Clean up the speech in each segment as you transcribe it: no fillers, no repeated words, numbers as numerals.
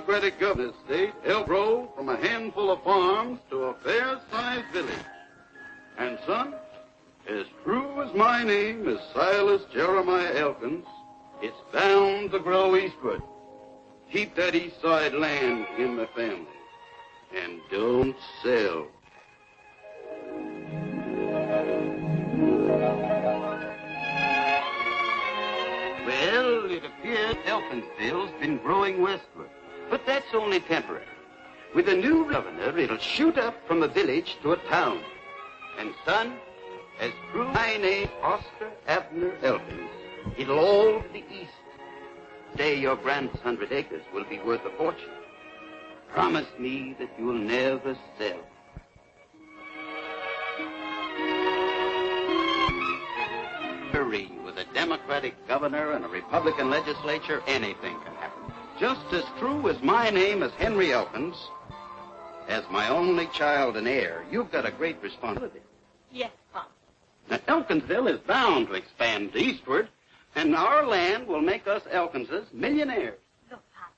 Democratic governor's state helped grow from a handful of farms to a fair-sized village. And, son, as true as my name is Silas Jeremiah Elkins, it's bound to grow eastward. Keep that east side land in the family. And don't sell. Well, it appears Elkinsville's been growing westward. But that's only temporary. With a new governor, it'll shoot up from a village to a town. And, son, as true as my name, Oscar Abner Elkins, it'll all be east. Say your grand's 100 acres will be worth a fortune. Promise me that you'll never sell. With a Democratic governor and a Republican legislature, anything can happen. Just as true as my name is Henry Elkins, as my only child and heir, you've got a great responsibility. Yes, Pop. Now, Elkinsville is bound to expand eastward, and our land will make us Elkinses millionaires. Look, Pop,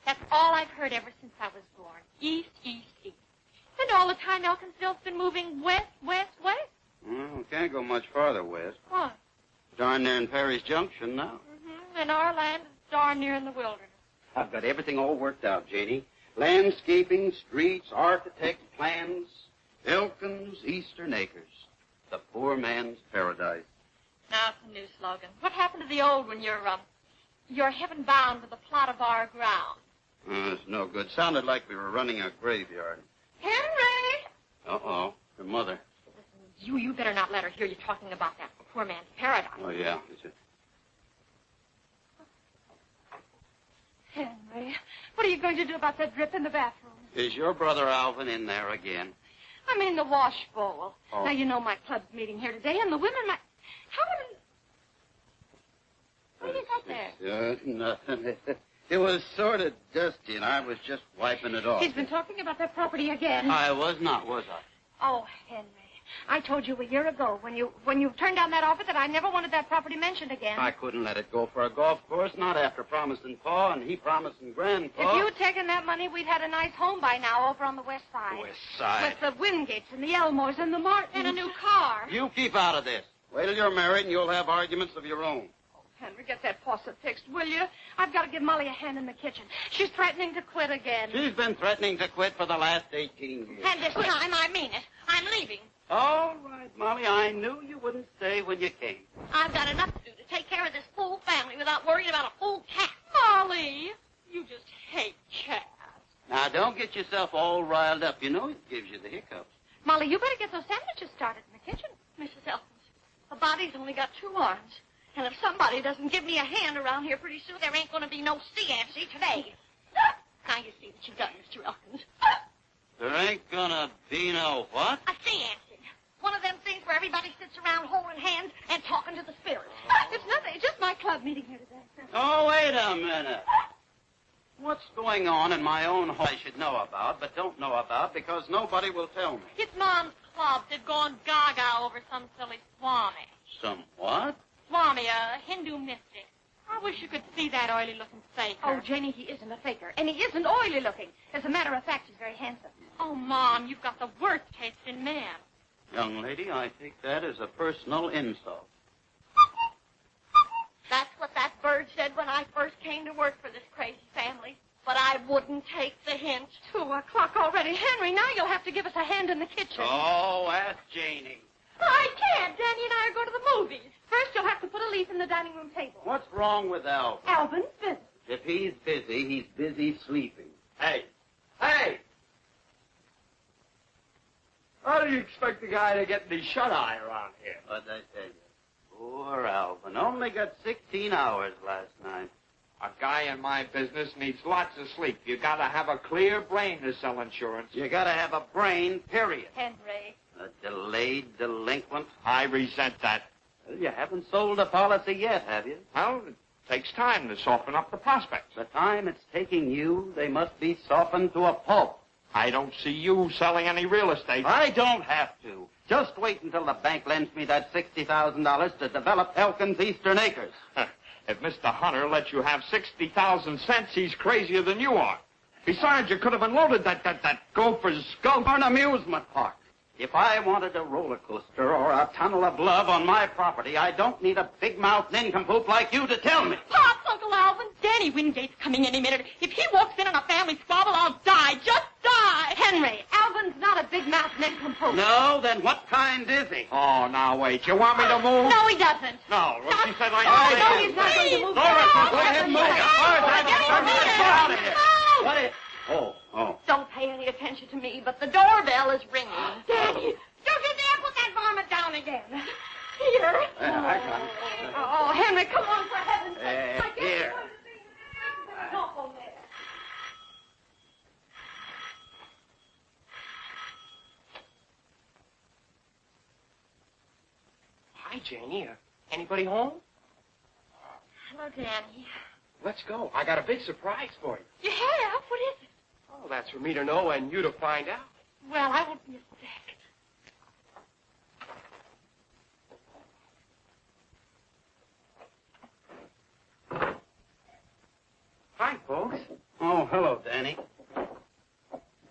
that's all I've heard ever since I was born. East, east, east. And all the time Elkinsville's been moving west, west, west. Well, we can't go much farther west. Why? Darn near in Perry's Junction now. Mm-hmm. And our land is darn near in the wilderness. I've got everything all worked out, Janie. Landscaping, streets, architect plans. Elkins Eastern Acres. The poor man's paradise. Now it's a new slogan. What happened to the old one? You're heaven bound with a plot of our ground. It's no good. Sounded like we were running a graveyard. Henry! Uh-oh. Your mother. Listen, you better not let her hear you talking about that poor man's paradise. Oh, yeah. Is it? Henry, what are you going to do about that drip in the bathroom? Is your brother Alvin in there again? I mean the wash bowl. Oh. Now, you know my club's meeting here today, and the women might... What do you got there? Nothing. It was sort of dusty, and I was just wiping it off. He's been talking about that property again. I was not, was I? Oh, Henry. I told you a year ago when you turned down that offer that I never wanted that property mentioned again. I couldn't let it go for a golf course, not after promising Pa and he promising Grandpa. If you'd taken that money, we'd had a nice home by now over on the west side. West side? With the Wingates and the Elmores and the Martins. And a new car. You keep out of this. Wait till you're married and you'll have arguments of your own. Oh, Henry, get that faucet fixed, will you? I've got to give Molly a hand in the kitchen. She's threatening to quit again. She's been threatening to quit for the last 18 years. And this time, I mean it. I'm leaving. All right, Molly, I knew you wouldn't stay when you came. I've got enough to do to take care of this full family without worrying about a full cat. Molly, you just hate cats. Now, don't get yourself all riled up. You know it gives you the hiccups. Molly, you better get those sandwiches started in the kitchen. Mrs. Elkins, a body's only got 2 arms. And if somebody doesn't give me a hand around here pretty soon, there ain't going to be no sea-antsy today. Now you see what you've done, Mr. Elkins. There ain't gonna be no what? A sea-antsy. One of them things where everybody sits around holding hands and talking to the spirits. It's nothing. It's just my club meeting here today. Oh, wait a minute. What's going on in my own home I should know about, but don't know about because nobody will tell me? It's Mom's club. They've gone gaga over some silly Swami. Some what? Swami, a Hindu mystic. I wish you could see that oily-looking faker. Oh, Janie, he isn't a faker, and he isn't oily-looking. As a matter of fact, he's very handsome. Oh, Mom, you've got the worst taste in men. Young lady, I take that as a personal insult. That's what that bird said when I first came to work for this crazy family. But I wouldn't take the hint. 2 o'clock already. Henry, now you'll have to give us a hand in the kitchen. Oh, ask Janie. I can't. Danny and I are going to the movies. First, you'll have to put a leaf in the dining room table. What's wrong with Alvin? Alvin's busy. If he's busy sleeping. Hey! Hey! How do you expect the guy to get any shut-eye around here? What'd I tell you? Poor Alvin. Only got 16 hours last night. A guy in my business needs lots of sleep. You gotta have a clear brain to sell insurance. You gotta have a brain, period. Henry. A delayed delinquent. I resent that. Well, you haven't sold a policy yet, have you? Well, it takes time to soften up the prospects. The time it's taking you, they must be softened to a pulp. I don't see you selling any real estate. I don't have to. Just wait until the bank lends me that $60,000 to develop Elkins Eastern Acres. If Mr. Hunter lets you have 60,000 cents, he's crazier than you are. Besides, you could have unloaded that gopher's skull. For an amusement park. If I wanted a roller coaster or a tunnel of love on my property, I don't need a big-mouthed nincompoop like you to tell me. Pops, Uncle Alvin, Danny Wingate's coming any minute. If he walks in on a family squabble, I'll die. Just die. Henry, Alvin's not a big-mouthed nincompoop. No, then what kind is he? Oh, now wait. You want me to move? No, he doesn't. No. Well, she said like No, that. he's not going to move. Nora, go ahead and move. Get out of here. What is... Oh. Don't pay any attention to me, but the doorbell is ringing. Danny, don't you dare put that varmint down again. Here. I got it. Oh, Henry, come on, for heaven's sake. Here. Awful there. Hi, Janie. Anybody home? Hello, Danny. Let's go. I got a big surprise for you. You have? What is it? Oh, that's for me to know and you to find out. Well, I won't be a sec. Hi, folks. Oh, hello, Danny.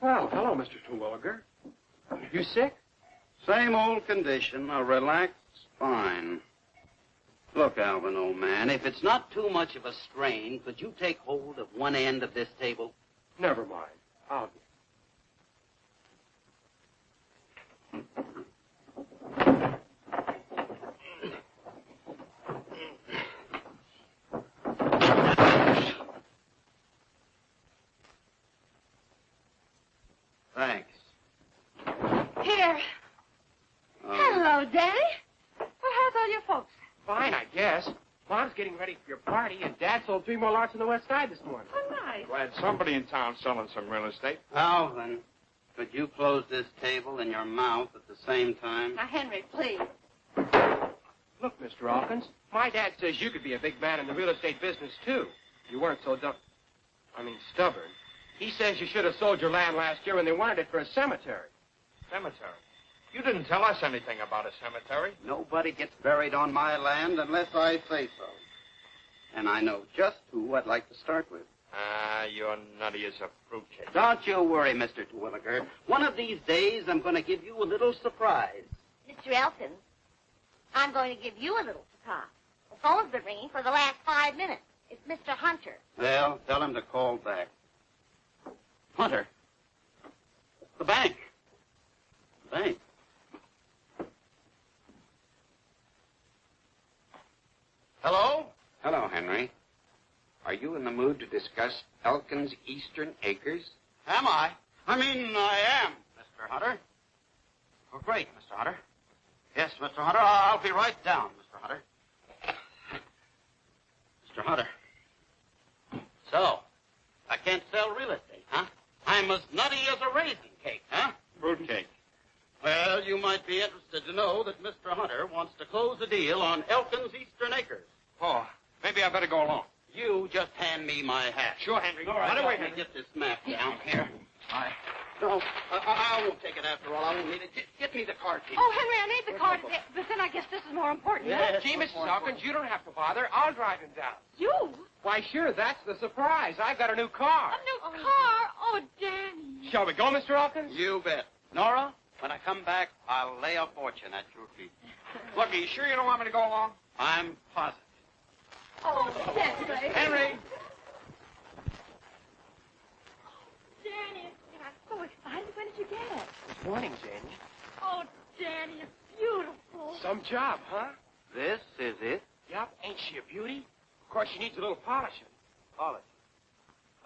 Well, hello, Mr. Terwilliger. You sick? Same old condition, a relaxed spine. Look, Alvin, old man, if it's not too much of a strain, could you take hold of one end of this table? Never mind. I'll... Thanks. Here. Hello, Danny. Well, how's all your folks? Fine, I guess. Mom's getting ready for your party, and Dad sold 3 more lots on the west side this morning. Oh, nice. Glad somebody in town selling some real estate. Alvin, could you close this table and your mouth at the same time? Now, Henry, please. Look, Mr. Elkins, my dad says you could be a big man in the real estate business, too. You weren't so stubborn. He says you should have sold your land last year when they wanted it for a cemetery. Cemetery? You didn't tell us anything about a cemetery. Nobody gets buried on my land unless I say so. And I know just who I'd like to start with. You're nutty as a fruitcake. Don't you worry, Mr. Terwilliger. One of these days, I'm going to give you a little surprise. Mr. Elkins, I'm going to give you a little surprise. The phone's been ringing for the last 5 minutes. It's Mr. Hunter. Well, tell him to call back. Hunter. The bank. The bank. Hello? Hello, Henry. Are you in the mood to discuss Elkins Eastern Acres? Am I? I am, Mr. Hunter. Oh, great, Mr. Hunter. Yes, Mr. Hunter, I'll be right down, Mr. Hunter. Mr. Hunter. So, I can't sell real estate, huh? I'm as nutty as a raisin cake, huh? Fruitcake. Well, you might be interested to know that Mr. Hunter wants to close a deal on Elkins Eastern Acres. Oh, maybe I better go along. You just hand me my hat. Sure, Henry. All right, Right away, let me Henry. get this map down here. No, I won't take it after all. I won't need it. Get me the card, please. Oh, Henry, I need the card, but then I guess this is more important. Yes. Gee, Mrs. Elkins, you don't have to bother. I'll drive him down. You? Why, sure, that's the surprise. I've got a new car. A new car? Oh, Danny. Shall we go, Mr. Elkins? You bet. Nora, when I come back, I'll lay a fortune at your feet. Look, are you sure you don't want me to go along? I'm positive. Oh, Henry. Henry! Danny, I'm so excited. When did you get it? This morning, Janie. Oh, Danny, it's beautiful. Some job, huh? This is it? Yep. Ain't she a beauty? Of course, she needs a little polishing. Polish.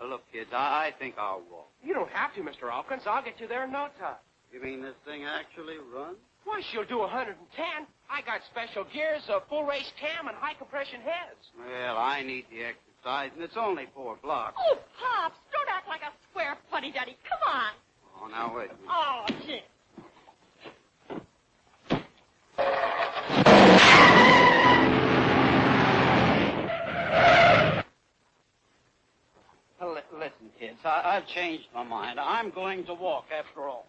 Look, kids, I think I'll walk. You don't have to, Mr. Elkins. I'll get you there in no time. You mean this thing actually runs? Why, she'll do 110. I got special gears, a full race cam, and high compression heads. Well, I need the exercise, and it's only 4 blocks. Oh, Pops, don't act like a square fuddy-duddy. Come on. Oh, now wait. Oh, gee. Listen, kids, I've changed my mind. I'm going to walk after all.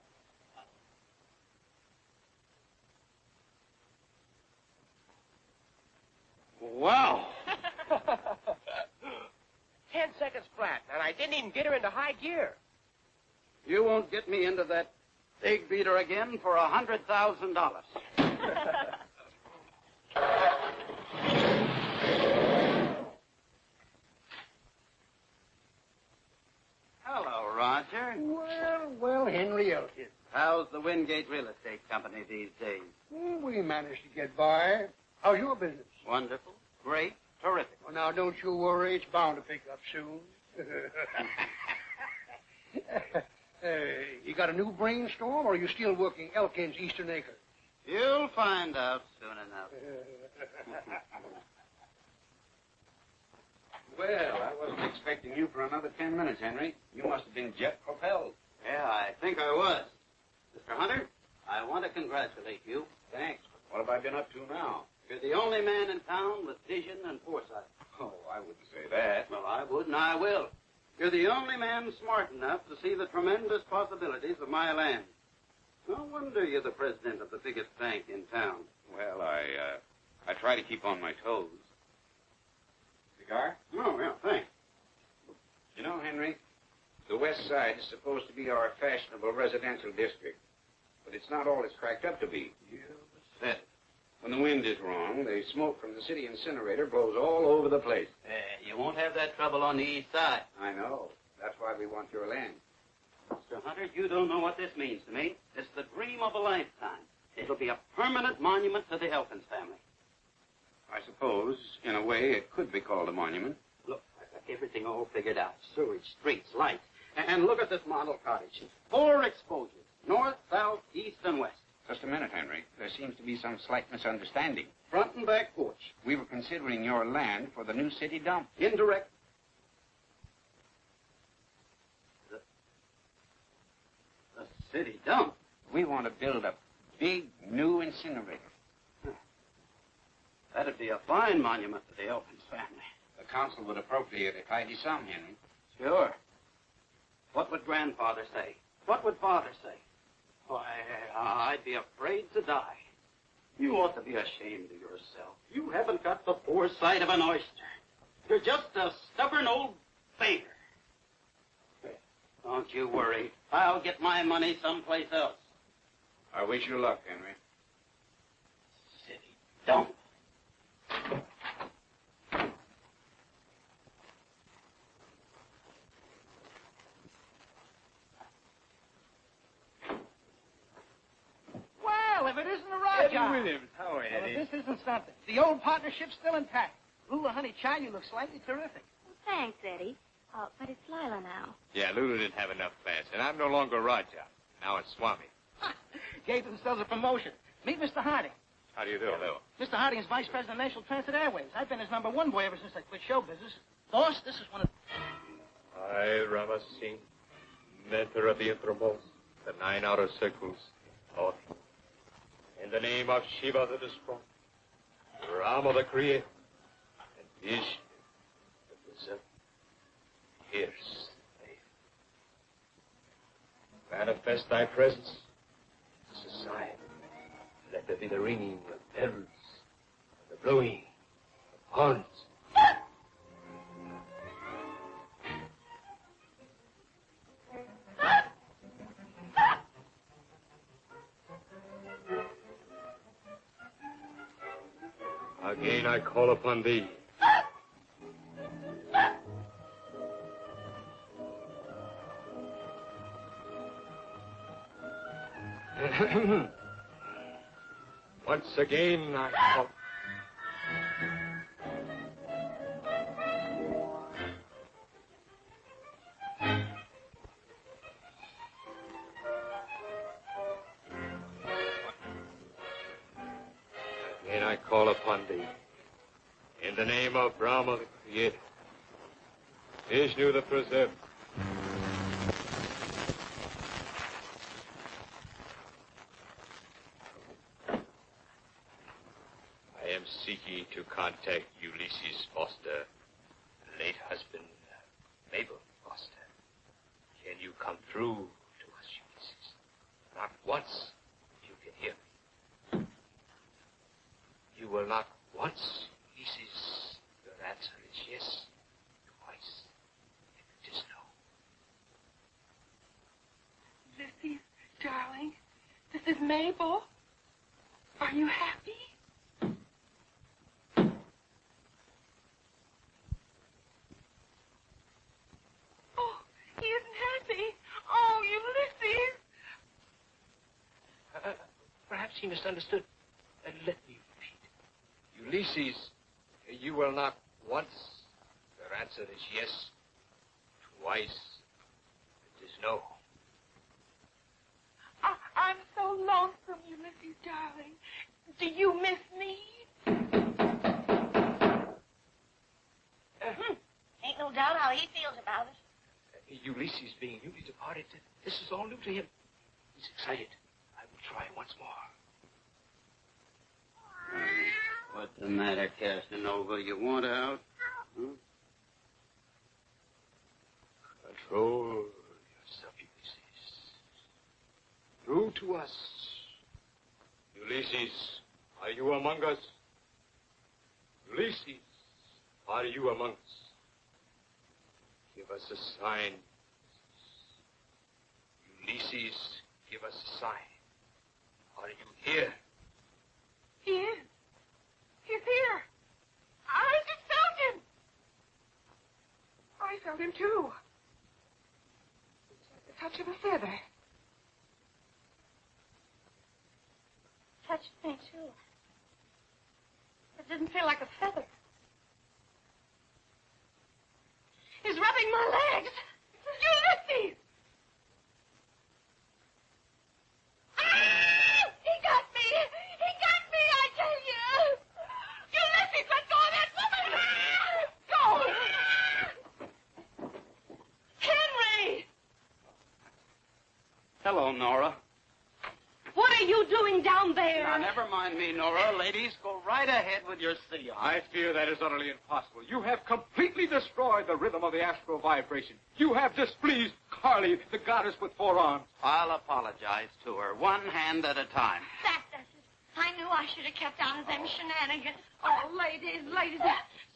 Wow. 10 seconds flat, and I didn't even get her into high gear. You won't get me into that egg beater again for $100,000. Hello, Roger. Well, Henry Elkins. How's the Wingate Real Estate Company these days? Well, we managed to get by. How's your business? Wonderful, great, terrific. Well, now, don't you worry. It's bound to pick up soon. You got a new brainstorm, or are you still working Elkins Eastern Acre? You'll find out soon enough. Well, I wasn't expecting you for another 10 minutes, Henry. You must have been jet-propelled. Yeah, I think I was. Mr. Hunter, I want to congratulate you. Thanks. What have I been up to now? You're the only man in town with vision and foresight. Oh, I wouldn't say that. Well, I would, and I will. You're the only man smart enough to see the tremendous possibilities of my land. No wonder you're the president of the biggest bank in town. Well, I try to keep on my toes. Cigar? Oh, yeah, thanks. You know, Henry, the West Side is supposed to be our fashionable residential district, but it's not all it's cracked up to be. You said it. When the wind is wrong, the smoke from the city incinerator blows all over the place. You won't have that trouble on the east side. I know. That's why we want your land. Mr. Hunter, you don't know what this means to me. It's the dream of a lifetime. It'll be a permanent monument to the Elkins family. I suppose, in a way, it could be called a monument. Look, I've got everything all figured out. Sewage, streets, lights. And look at this model cottage. 4 exposures. North, south, east, and west. Just a minute, Henry. There seems to be some slight misunderstanding. Front and back porch. We were considering your land for the new city dump. Indirect. The city dump? We want to build a big new incinerator. That'd be a fine monument to the Elkins family. The council would appropriate a tidy sum, Henry. Sure. What would Grandfather say? What would Father say? Why, I'd be afraid to die. You ought to be ashamed of yourself. You haven't got the foresight of an oyster. You're just a stubborn old beggar. Don't you worry. I'll get my money someplace else. I wish you luck, Henry. City dump. Well, if it isn't a Roger. Eddie Williams, how are you, Well, Eddie? if this isn't something. The old partnership's still intact. Lula, honey child, you look slightly terrific. Thanks, Eddie. But it's Lila now. Yeah, Lulu didn't have enough class, and I'm no longer Raja. Now it's Swami. Gave themselves a promotion. Meet Mr. Harding. How do you do? Hello. Mr. Harding is vice president of National Transit Airways. I've been his #1 boy ever since I quit show business. Boss, this is one of... I, Rama Singh, mentor of the innermost, the 9 outer circles, taught in the name of Shiva the Destroyer, Rama the Creator, and Vishnu the Preserver. Here's thy manifest thy presence to society. Let there be the ringing of bells, the blowing of horns. Again I call upon thee. Once again I call. Again I call upon thee. In the name of Brahma the Creator, Vishnu the Preserver. I am seeking to contact Ulysses Foster, late husband, Mabel Foster. Can you come through to us, Ulysses? Not once, you can hear me. You will not once, Ulysses. Your answer is yes. Twice. Mrs. Mabel, are you happy? Oh, he isn't happy. Oh, Ulysses. Perhaps he misunderstood. Let me repeat. Ulysses, you will not once. Your answer is yes. Twice, it is no. I'm so lonesome, Ulysses, darling. Do you miss me? Ain't no doubt how he feels about it. Ulysses being newly departed, this is all new to him. He's excited. I will try once more. What's the matter, Casanova? You want out? Hmm? Control yourself, Ulysses. True to us. Ulysses, are you among us? Ulysses, are you among us? Give us a sign. Ulysses, give us a sign. Are you here? He is. He's here. I just felt him. I felt him, too. It's like the touch of a feather. Touched me, too. It didn't feel like a feather. He's rubbing my legs. Ulysses! Ah! He got me! He got me, I tell you! Ulysses, let go of that woman! Go! Henry! Hello, Nora. What are you doing down there? Now, never mind me, Nora. Ladies, go right ahead with your seance. I fear that is utterly impossible. You have completely destroyed the rhythm of the astral vibration. You have displeased Carly, the goddess with 4 arms. I'll apologize to her, one hand at a time. That does it. I knew I should have kept out of them shenanigans. Oh, ladies.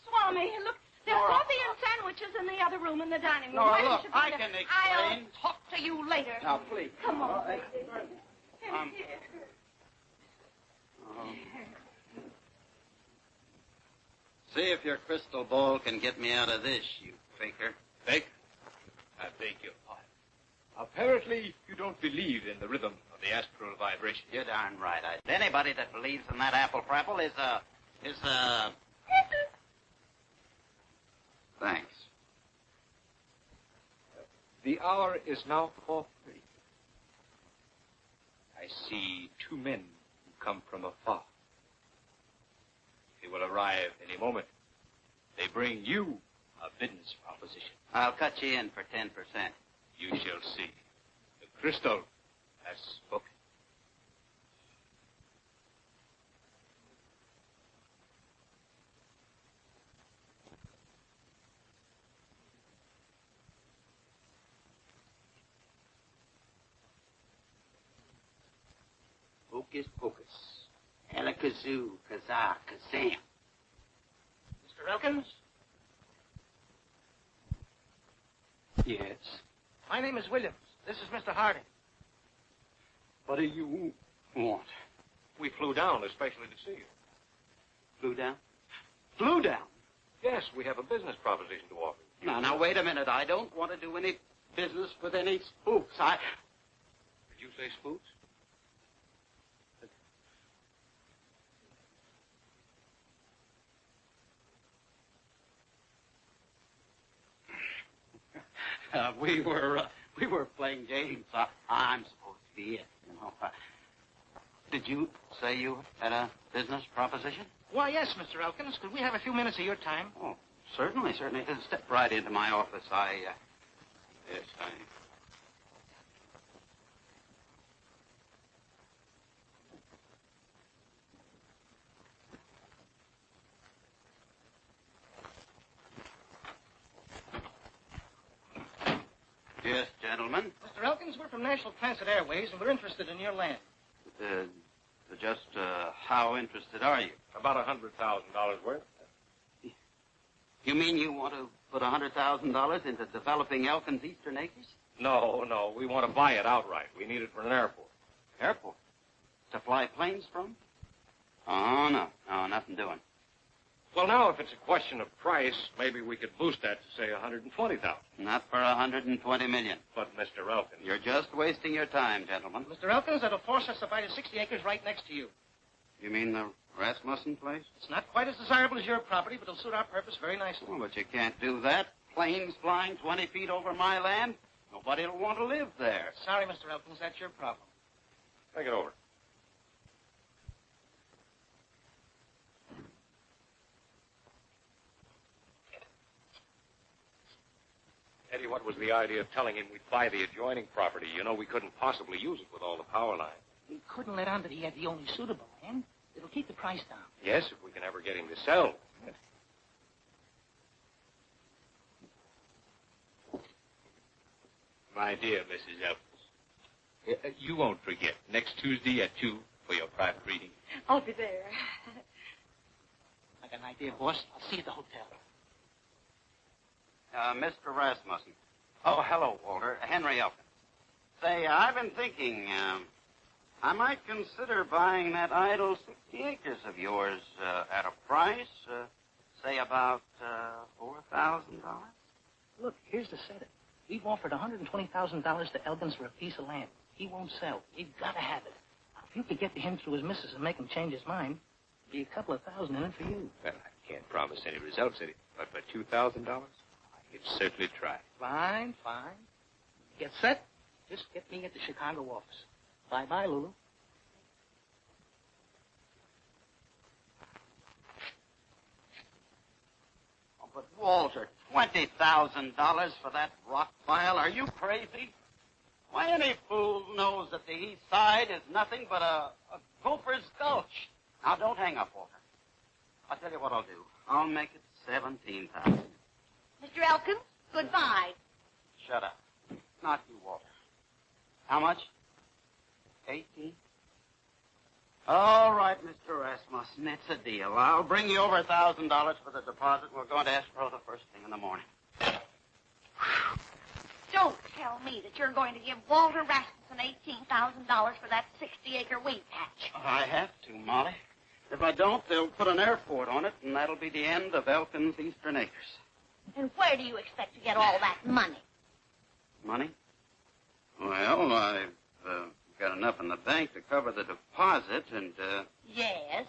Swami, look, there's Nora. coffee and sandwiches in the other room in the dining room. Nora, Why don't look, you go I there? can explain. I'll talk to you later. Now, please. Come on, ladies. See if your crystal ball can get me out of this, you faker. Fake? I beg your pardon. Apparently, you don't believe in the rhythm of the astral vibration. You're darn right. Anybody that believes in that apple-prapple is Thanks. The hour is now 4:30. I see 2 men who come from afar. They will arrive any moment. They bring you a business proposition. I'll cut you in for 10%. You shall see. The crystal has spoken. Hocus pocus. Alakazoo, kazaa, kazam. Mr. Elkins? Yes. My name is Williams. This is Mr. Harding. What do you want? We flew down especially to see you. Flew down? Flew down? Yes, we have a business proposition to offer you. Now, wait a minute. I don't want to do any business with any spooks. Did you say spooks? We were playing games. I'm supposed to be it, you know. Did you say you had a business proposition? Why, yes, Mr. Elkins. Could we have a few minutes of your time? Oh, certainly. Step right into my office. Yes, gentlemen. Mr. Elkins, we're from National Transit Airways, and we're interested in your land. How interested are you? About $100,000 worth. You mean you want to put $100,000 into developing Elkins Eastern Acres? No. We want to buy it outright. We need it for an airport. Airport? To fly planes from? Oh, no. No, nothing doing. Well, now, if it's a question of price, maybe we could boost that to, say, $120,000. Not for $120 million. But, Mr. Elkins... You're just wasting your time, gentlemen. Mr. Elkins, that'll force us to buy the 60 acres right next to you. You mean the Rasmussen place? It's not quite as desirable as your property, but it'll suit our purpose very nicely. Oh, but you can't do that. Planes flying 20 feet over my land. Nobody'll want to live there. Sorry, Mr. Elkins, that's your problem. Take it over. Eddie, what was the idea of telling him we'd buy the adjoining property? You know, we couldn't possibly use it with all the power lines. We couldn't let on that he had the only suitable land. It'll keep the price down. Yes, if we can ever get him to sell. My dear Mrs. Elkins, you won't forget. Next Tuesday at 2 for your private reading. I'll be there. I got an idea, boss. I'll see you at the hotel. Mr. Rasmussen. Oh, hello, Walter. Henry Elkins. Say, I've been thinking, I might consider buying that idle 60 acres of yours at a price, say about $4,000. Look, here's the setup. We've offered $120,000 to Elkins for a piece of land. He won't sell. We've got to have it. Now, if you could get to him through his missus and make him change his mind, there'd be a couple of thousand in it for you. Well, I can't promise any results, Eddie. But for $2,000, I could certainly try. Fine, fine. Get set. Just get me at the Chicago office. Bye-bye, Lulu. Oh, but, Walter, $20,000 for that rock pile? Are you crazy? Why, any fool knows that the east side is nothing but a gopher's gulch. Now, don't hang up, Walter. I'll tell you what I'll do. I'll make it $17,000. Mr. Elkins, goodbye. Shut up. Not you, Walter. How much? 18? All right, Mr. Rasmussen, it's a deal. I'll bring you over $1,000 for the deposit. We're going to escrow the first thing in the morning. Don't tell me that you're going to give Walter Rasmussen $18,000 for that 60-acre wheat patch. I have to, Molly. If I don't, they'll put an airport on it, and that'll be the end of Elkins' Eastern Acres. And where do you expect to get all that money? Money? Well, I've got enough in the bank to cover the deposit, and, Yes.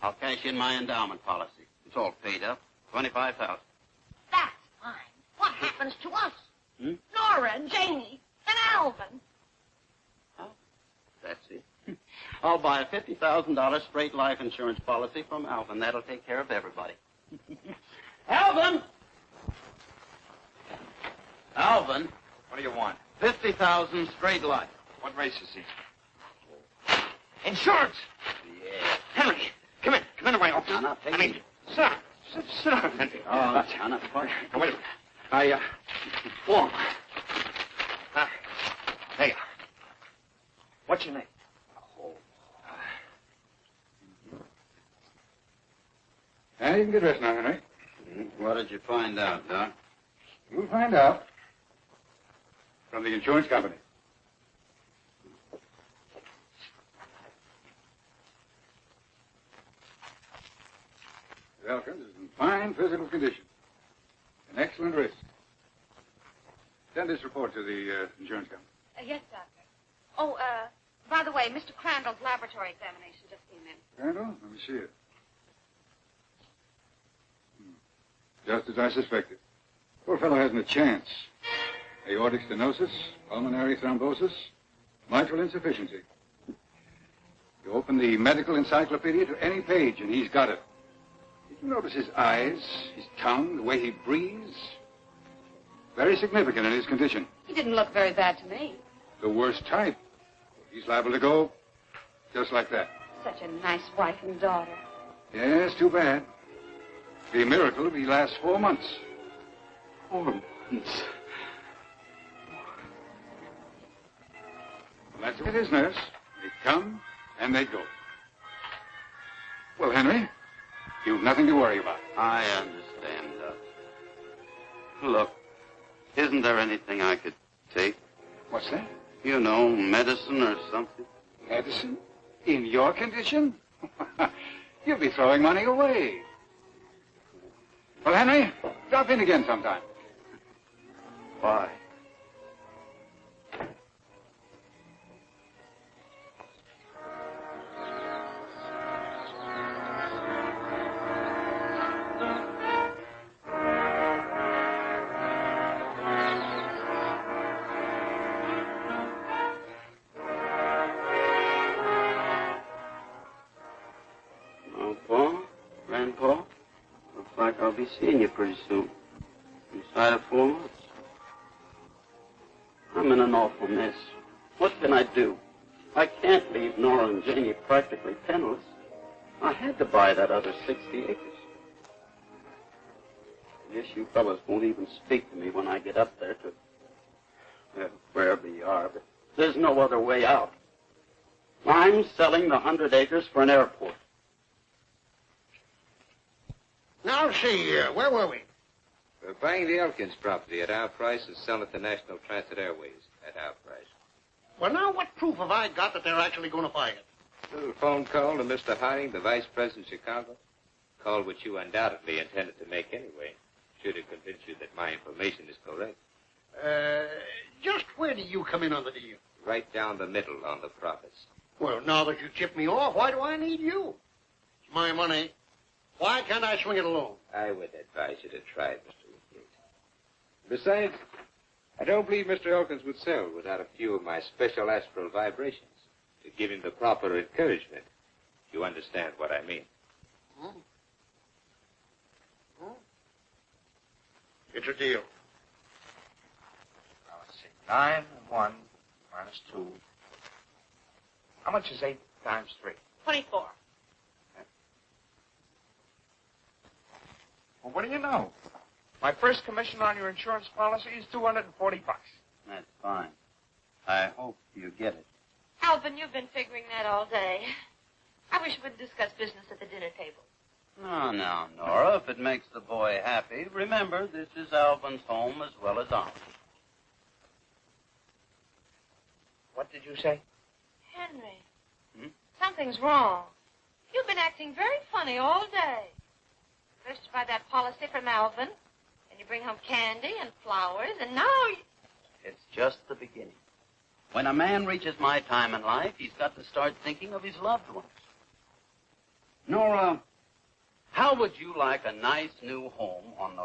I'll cash in my endowment policy. It's all paid up. $25,000. That's fine. What happens to us? Nora and Janie and Alvin. Oh, that's it. I'll buy a $50,000 straight life insurance policy from Alvin. That'll take care of everybody. Alvin! Alvin! What do you want? 50,000 straight life. What race is he? Insurance! Yeah. Henry, come in. Come into my office. Now, take it. Sit down. Sit down, Henry. Oh, now, now, Now, wait a minute. Warm. There you are. What's your name? Now you can get dressed now, Henry. What did you find out, Doc? You'll find out. From the insurance company. Elkins is in fine physical condition. An excellent wrist. Send this report to the insurance company. Yes, Doctor. Oh, by the way, Mr. Crandall's laboratory examination just came in. Crandall, let me see it. Just as I suspected. Poor fellow hasn't a chance. Aortic stenosis, pulmonary thrombosis, mitral insufficiency. You open the medical encyclopedia to any page, and he's got it. Did you notice his eyes, his tongue, the way he breathes? Very significant in his condition. He didn't look very bad to me. The worst type. He's liable to go just like that. Such a nice wife and daughter. Yes, too bad. Be a miracle if he lasts 4 months. 4 months. Well, that's with his nurse. They'd come and they'd go. Well, Henry, you've nothing to worry about. I understand, Doc. Look, isn't there anything I could take? What's that? You know, medicine or something? Edison? In your condition? You'll be throwing money away. Well, Henry, drop in again sometime. Bye. I'll be seeing you pretty soon. Inside of 4 months. I'm in an awful mess. What can I do? I can't leave Nora and Janie practically penniless. I had to buy that other 60 acres. I guess you fellas won't even speak to me when I get up there to wherever you are, but there's no other way out. I'm selling the 100 acres for an airport. Now, see, where were we? We're buying the Elkins property at our price and selling it to National Transit Airways at our price. Well, now, what proof have I got that they're actually going to buy it? A little phone call to Mr. Harding, the Vice President of Chicago. Call which you undoubtedly intended to make anyway, should it convince you that my information is correct. Just where do you come in on the deal? Right down the middle on the profits. Well, now that you tipped me off, why do I need you? It's my money. Why can't I swing it alone? I would advise you to try it, Mr. Woodgate. Besides, I don't believe Mr. Elkins would sell without a few of my special astral vibrations to give him the proper encouragement. You understand what I mean? It's a deal. Now, let's see. 9 and 1 minus 2. How much is 8 times 3? 24. Well, what do you know? My first commission on your insurance policy is $240. That's fine. I hope you get it. Alvin, you've been figuring that all day. I wish we would discuss business at the dinner table. No, now, Nora, if it makes the boy happy, remember, this is Alvin's home as well as ours. What did you say? Henry, something's wrong. You've been acting very funny all day. First you buy that policy from Alvin, and you bring home candy and flowers, and now you... It's just the beginning. When a man reaches my time in life, he's got to start thinking of his loved ones. Nora, how would you like a nice new home on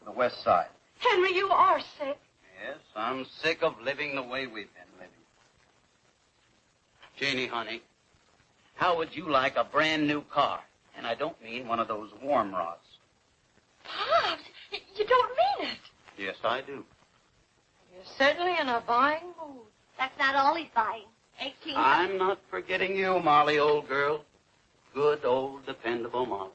the west side? Henry, you are sick. Yes, I'm sick of living the way we've been living. Janie, honey, how would you like a brand new car? And I don't mean one of those warm rods. Pops, you don't mean it. Yes, I do. You're certainly in a buying mood. That's not all he's buying. 18. I'm not forgetting you, Molly, old girl. Good, old, dependable Molly.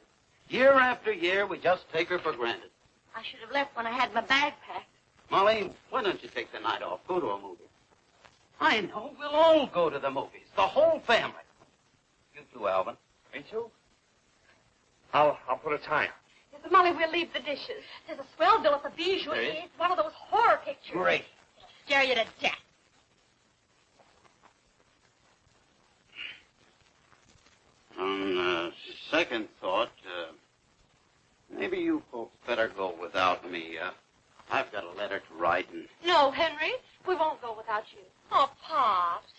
Year after year, we just take her for granted. I should have left when I had my bag packed. Molly, why don't you take the night off? Go to a movie. I know. We'll all go to the movies. The whole family. You too, Alvin. Me too? I'll put a tie on. Yes, Molly, we'll leave the dishes. There's a swell bill at the Bijou. There is? It's one of those horror pictures. Great. It'll scare you to death. On second thought, maybe you folks better go without me. I've got a letter to write, and No, Henry, we won't go without you. Oh, Pops.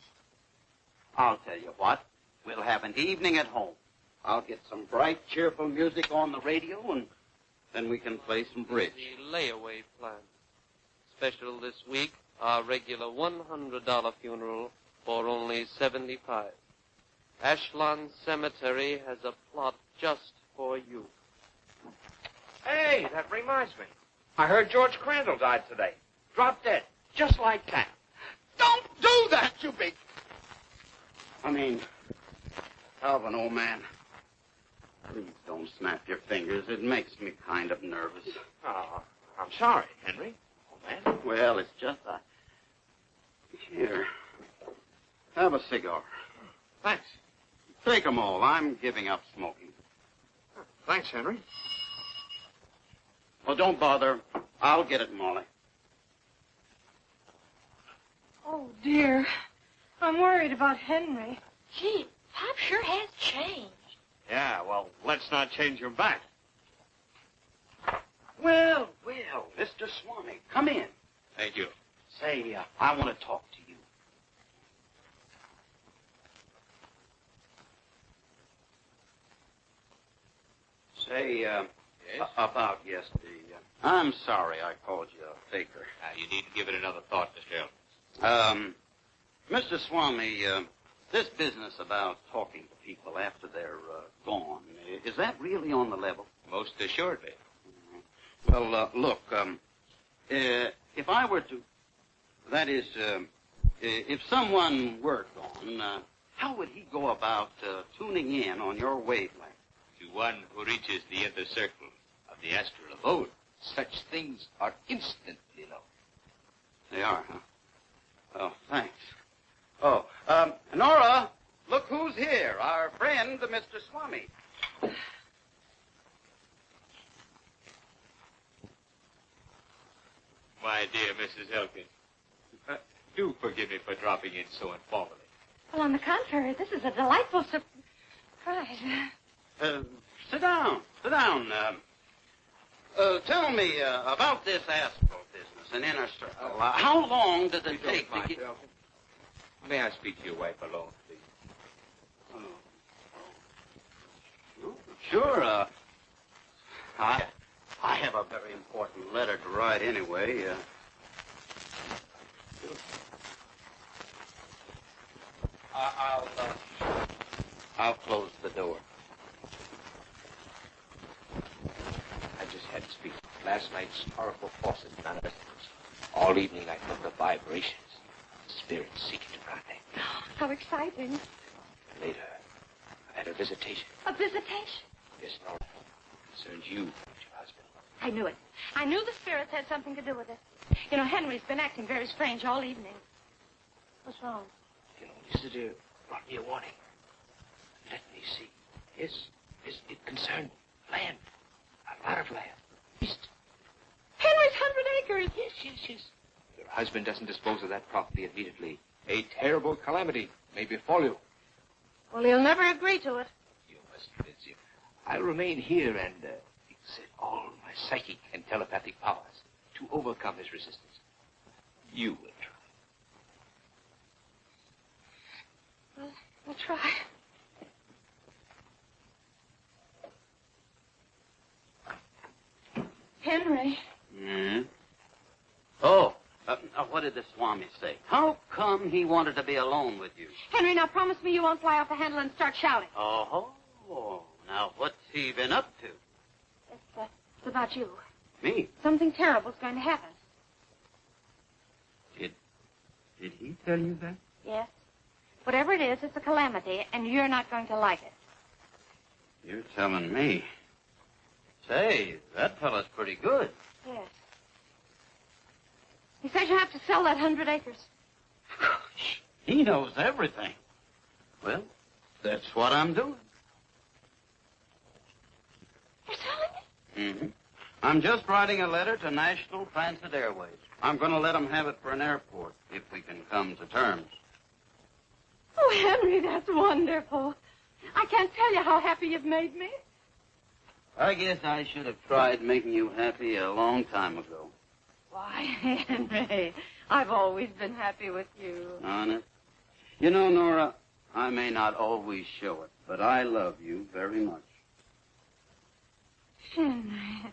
I'll tell you what. We'll have an evening at home. I'll get some bright, cheerful music on the radio, and then we can play some bridge. The layaway plan. Special this week, our regular $100 funeral for only $75. Ashland Cemetery has a plot just for you. Hey, that reminds me. I heard George Crandall died today. Dropped dead. Just like that. Don't do that, you big... I mean, Alvin, old man, please don't snap your fingers. It makes me kind of nervous. Oh, I'm sorry, Henry. Old man. Well, it's just Here, have a cigar. Thanks. Take 'em all. I'm giving up smoking. Thanks, Henry. Well, don't bother. I'll get it, Molly. Oh, dear. I'm I'm worried about Henry. Gee, Pop sure has changed. Yeah, well, let's not change him back. Well, Mr. Swami, come in. Thank you. Say, I want to talk to you. Say, Yes? about yesterday. I'm sorry I called you a faker. You need to give it another thought, Mr. Elkins. Mr. Swami, this business about talking to people after they're gone, is that really on the level? Most assuredly. Well, look, if I were to, that is, if someone were gone, how would he go about tuning in on your wavelength? To one who reaches the inner circle of the astral abode, such things are instantly known. They are, huh? Oh, thanks. Oh, Nora, look who's here. Our friend, Mr. Swami. My dear Mrs. Elkins, do forgive me for dropping in so informally. Well, on the contrary, this is a delightful surprise. Sit down. Tell me about this astral business in inner circle. How long does it take to get... May I speak to your wife alone, please? Sure. I have a very important letter to write anyway. I'll close the door. I just had to speak. Last night's horrible forces manifested. All evening I felt the vibrations. Spirits seeking to contact me. How exciting. Later, I had a visitation. A visitation? Yes, Nora. Concerns you and your husband. I knew it. I knew the spirits had something to do with it. You know, Henry's been acting very strange all evening. What's wrong? You know, visitor brought me a warning. Let me see. Yes, it concerned land. A lot of land. East. Henry's 100 acres. Yes. Your husband doesn't dispose of that property immediately. A terrible calamity may befall you. Well, he'll never agree to it. You must convince him. I'll remain here and exert all my psychic and telepathic powers to overcome his resistance. You will try. Well, we'll try. Henry. Hmm? Oh, what did the Swami say? How come he wanted to be alone with you? Henry, now promise me you won't fly off the handle and start shouting. Oh, now what's he been up to? It's about you. Me? Something terrible's going to happen. Did he tell you that? Yes. Whatever it is, it's a calamity, and you're not going to like it. You're telling me. Say, that fellow's pretty good. Yes. He says you have to sell that 100 acres. He knows everything. Well, that's what I'm doing. You're selling it? Mm-hmm. I'm just writing a letter to National Transit Airways. I'm going to let them have it for an airport, if we can come to terms. Oh, Henry, that's wonderful. I can't tell you how happy you've made me. I guess I should have tried making you happy a long time ago. Why, Henry, I've always been happy with you. Honest? You know, Nora, I may not always show it, but I love you very much. Henry,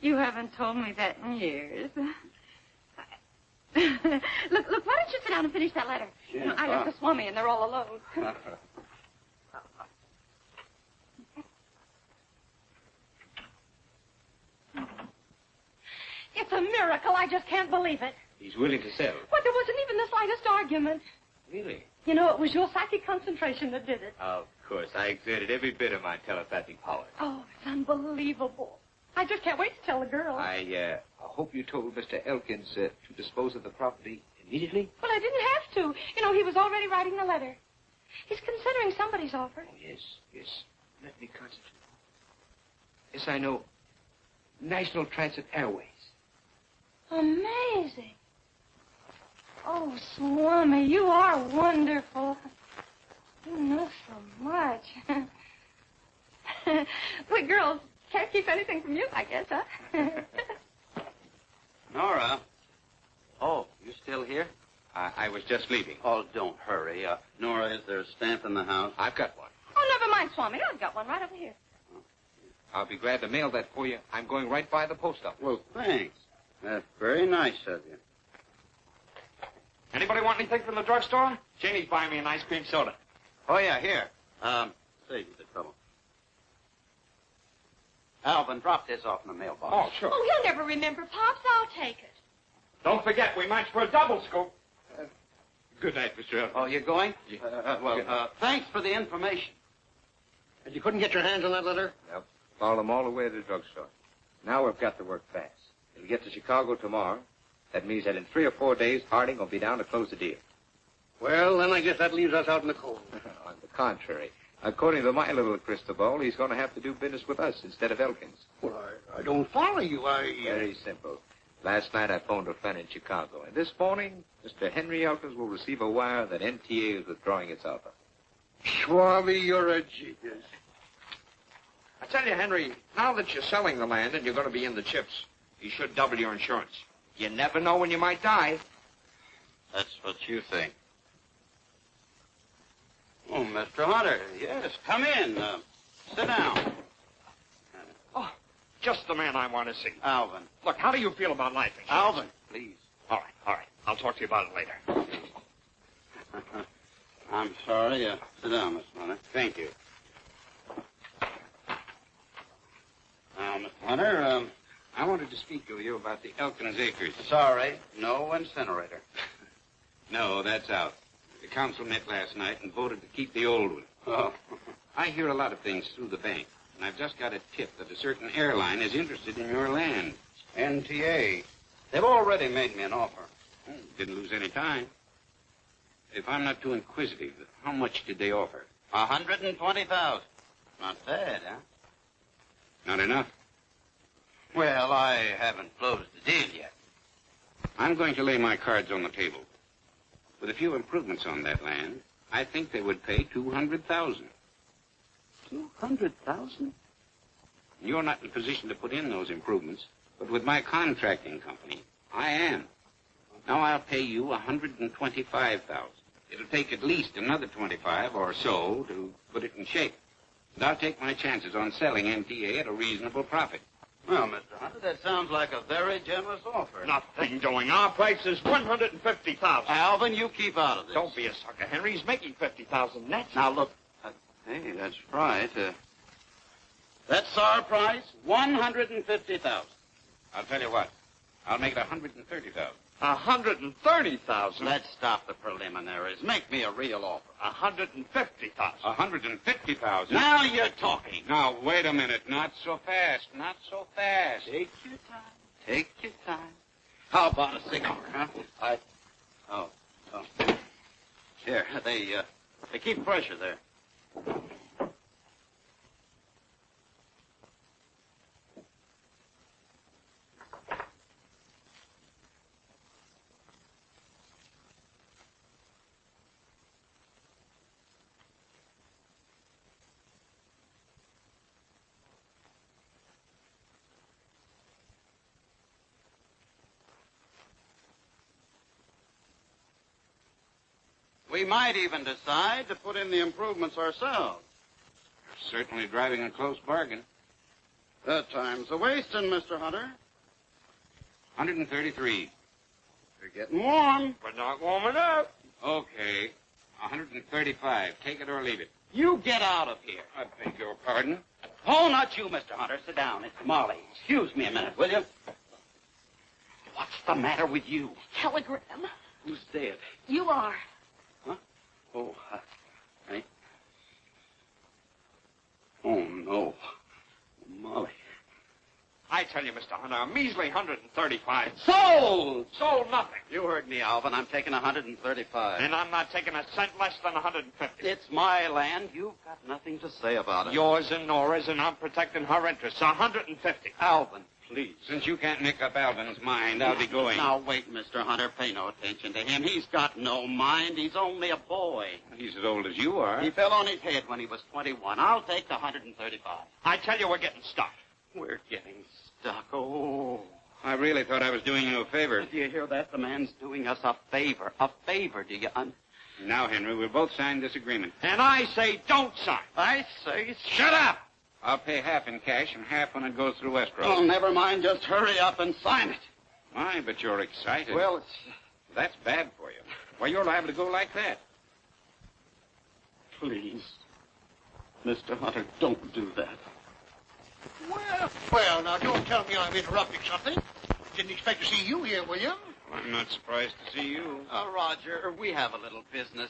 you haven't told me that in years. Look, why don't you sit down and finish that letter? Yeah, You know, I left the Swami and they're all alone. It's a miracle. I just can't believe it. He's willing to sell. But there wasn't even the slightest argument. Really? You know, it was your psychic concentration that did it. Of course. I exerted every bit of my telepathic power. Oh, it's unbelievable. I just can't wait to tell the girl. I hope you told Mr. Elkins to dispose of the property immediately. Well, I didn't have to. You know, he was already writing the letter. He's considering somebody's offer. Oh, yes. Let me concentrate. Yes, I know. National Transit Airways. Amazing. Oh, Swami, you are wonderful. You know so much. We girls can't keep anything from you, I guess, huh? Nora. Oh, you still here? I was just leaving. Oh, don't hurry. Nora, is there a stamp in the house? I've got one. Oh, never mind, Swami. I've got one right over here. I'll be glad to mail that for you. I'm going right by the post office. Well, thanks. That's very nice of you. Anybody want anything from the drugstore? Janie's buying me an ice cream soda. Oh, yeah, here. Save you the trouble. Alvin, drop this off in the mailbox. Oh, sure. Oh, he'll never remember, Pops. I'll take it. Don't forget, we match for a double scoop. Good night, Mr. Elkins. Oh, you're going? Yeah. Thanks for the information. And you couldn't get your hands on that letter? Nope. Follow them all the way to the drugstore. Now we've got to work fast. It'll get to Chicago tomorrow. That means that in 3 or 4 days, Harding will be down to close the deal. Well, then I guess that leaves us out in the cold. On the contrary, according to my little crystal ball, he's going to have to do business with us instead of Elkins. Well, I don't follow you. Very simple. Last night I phoned a friend in Chicago, and this morning, Mr. Henry Elkins will receive a wire that NTA is withdrawing its offer. Swami, you're a genius. I tell you, Henry, now that you're selling the land and you're going to be in the chips, you should double your insurance. You never know when you might die. That's what you think. Oh, Mr. Hunter, yes, come in. Sit down. Oh, just the man I want to see. Alvin. Look, how do you feel about life insurance? Alvin, please. All right. I'll talk to you about it later. I'm sorry. Sit down, Mr. Hunter. Thank you. Now, Mr. Hunter, I wanted to speak to you about the Elkins acres. Sorry, no incinerator. No, that's out. The council met last night and voted to keep the old one. Oh. I hear a lot of things through the bank, and I've just got a tip that a certain airline is interested in your land. NTA. They've already made me an offer. Didn't lose any time. If I'm not too inquisitive, how much did they offer? 120,000. Not bad, huh? Not enough. Well, I haven't closed the deal yet. I'm going to lay my cards on the table. With a few improvements on that land, I think they would pay 200,000. 200,000? You're not in a position to put in those improvements, but with my contracting company, I am. Now I'll pay you 125,000. It'll take at least another 25 or so to put it in shape. And I'll take my chances on selling MTA at a reasonable profit. Well, Mr. Hunter, that sounds like a very generous offer. Nothing doing. Our price is 150,000. Alvin, you keep out of this. Don't be a sucker, Henry. He's making 50,000 net. Now, look. Hey, that's right. That's our price, 150,000. I'll tell you what. I'll make it 130,000. 130,000? Let's stop the preliminaries. Make me a real offer. 150,000. 150,000? Now you're talking. Now, wait a minute. Not so fast. Not so fast. Take your time. Take your time. How about a cigar, huh? Oh. Here, they keep pressure there. We might even decide to put in the improvements ourselves. You're certainly driving a close bargain. That time's a-wasting, Mr. Hunter. 133. You're getting warm. We're not warming up. Okay. 135. Take it or leave it. You get out of here. I beg your pardon? Oh, not you, Mr. Hunter. Sit down. It's Molly. Excuse me a minute, will you? What's the matter with you? Telegram. Who's dead? You are. Huh? Oh, honey. Oh, no. Molly. I tell you, Mr. Hunter, a measly 135. Sold! Sold nothing. You heard me, Alvin. I'm taking 135. And I'm not taking a cent less than 150. It's my land. You've got nothing to say about it. Yours and Nora's, and I'm protecting her interests. 150. Alvin, please. Since you can't make up Alvin's mind, I'll be going. Now, wait, Mr. Hunter. Pay no attention to him. He's got no mind. He's only a boy. He's as old as you are. He fell on his head when he was 21. I'll take the 135. I tell you, we're getting stuck. We're getting stuck. Oh. I really thought I was doing you a favor. Do you hear that? The man's doing us a favor. A favor, do you? Now, Henry, we'll both sign this agreement. And I say don't sign. I say... Shut up! I'll pay half in cash and half when it goes through escrow. Oh, never mind. Just hurry up and sign it. My, but you're excited. Well, it's... That's bad for you. Why, you're liable to go like that. Please. Mr. Hunter, don't do that. Well, now, don't tell me I'm interrupting something. Didn't expect to see you here, William. Well, I'm not surprised to see you. Roger, we have a little business.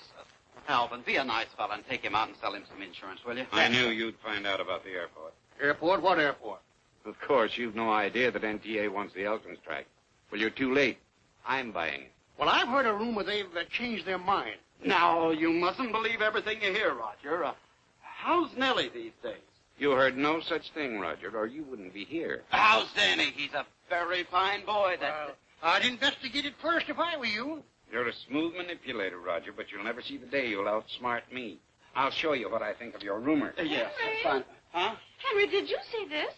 Alvin, be a nice fella and take him out and sell him some insurance, will you? I knew you'd find out about the airport. Airport? What airport? Of course, you've no idea that NTA wants the Elkins track. Well, you're too late. I'm buying it. Well, I've heard a rumor they've changed their mind. Now, you mustn't believe everything you hear, Roger. How's Nellie these days? You heard no such thing, Roger, or you wouldn't be here. How's Danny? He's a very fine boy. I'd investigate it first if I were you. You're a smooth manipulator, Roger, but you'll never see the day you'll outsmart me. I'll show you what I think of your rumor. Yes, that's fine. Huh? Henry, did you see this?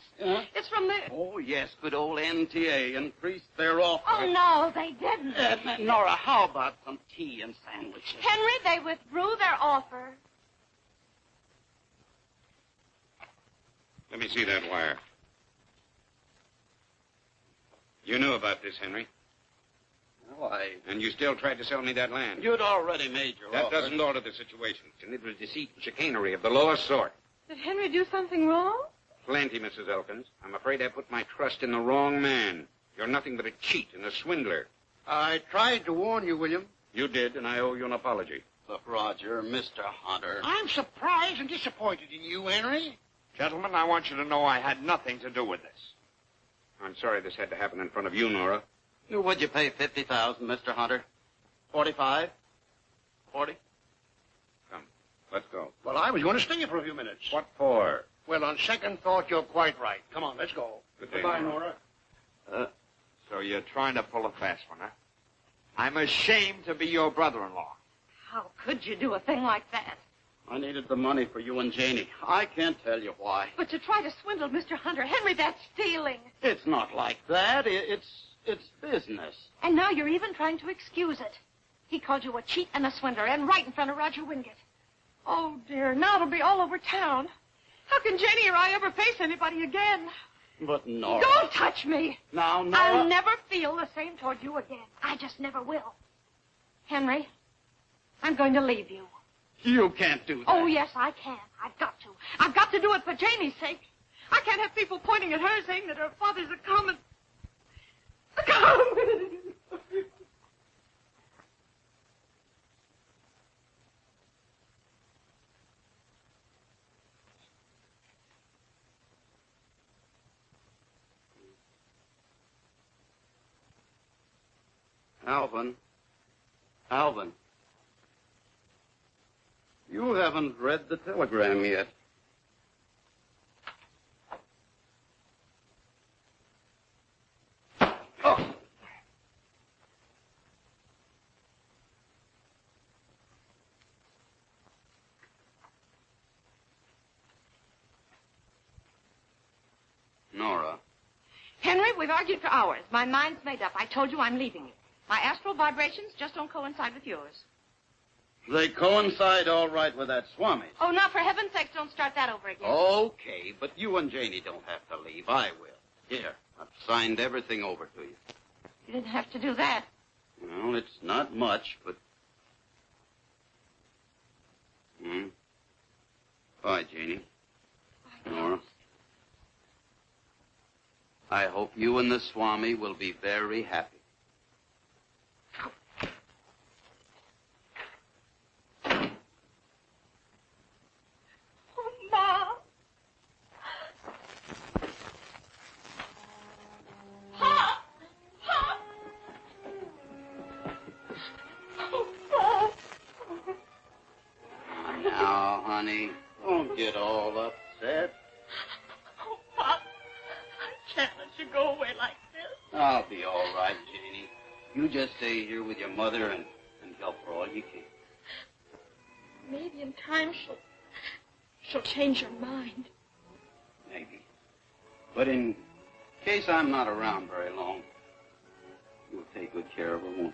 It's from the... Oh, yes, good old NTA increased their offer. Oh, no, they didn't. Nora, how about some tea and sandwiches? Henry, they withdrew their offer. Let me see that wire. You knew about this, Henry. Well, And you still tried to sell me that land. You'd already made your That offer. doesn't alter the situation. It was deceit and chicanery of the lowest sort. Did Henry do something wrong? Plenty, Mrs. Elkins. I'm afraid I put my trust in the wrong man. You're nothing but a cheat and a swindler. I tried to warn you, William. You did, and I owe you an apology. Look, Roger, Mr. Hunter. I'm surprised and disappointed in you, Henry. Gentlemen, I want you to know I had nothing to do with this. I'm sorry this had to happen in front of you, Nora. Would you pay $50,000, Mr. Hunter? 45? 40? Come, let's go. Well, I was going to stay for a few minutes. What for? Well, on second thought, you're quite right. Come on, let's go. Good day, Goodbye, Nora. Nora. So you're trying to pull a fast one, huh? I'm ashamed to be your brother-in-law. How could you do a thing like that? I needed the money for you and Janie. I can't tell you why. But to try to swindle Mr. Hunter, Henry, that's stealing. It's not like that. It's business. And now you're even trying to excuse it. He called you a cheat and a swindler, and right in front of Roger Wingate. Oh, dear, now it'll be all over town. How can Janie or I ever face anybody again? But Nora... Don't touch me. Now, Nora... I'll never feel the same toward you again. I just never will. Henry, I'm going to leave you. You can't do that. Oh, yes, I can. I've got to. I've got to do it for Janie's sake. I can't have people pointing at her saying that her father's a common... Alvin. You haven't read the telegram yet. Oh. Nora. Henry, we've argued for hours. My mind's made up. I told you I'm leaving you. My astral vibrations just don't coincide with yours. They coincide all right with that Swami. Oh, now, for heaven's sakes, don't start that over again. Okay, but you and Janie don't have to leave. I will. Here, I've signed everything over to you. You didn't have to do that. Well, it's not much, but... Bye, Janie. Bye, Nora. I hope you and the Swami will be very happy. Mom. Pop! Pop! Oh, Pop! Now, honey, don't get all upset. Oh, Pop, I can't let you go away like this. I'll be all right, Janie. You just stay here with your mother and help her all you can. Maybe in time she'll change her mind. Maybe. But in case I'm not around very long, you'll take good care of her, won't you?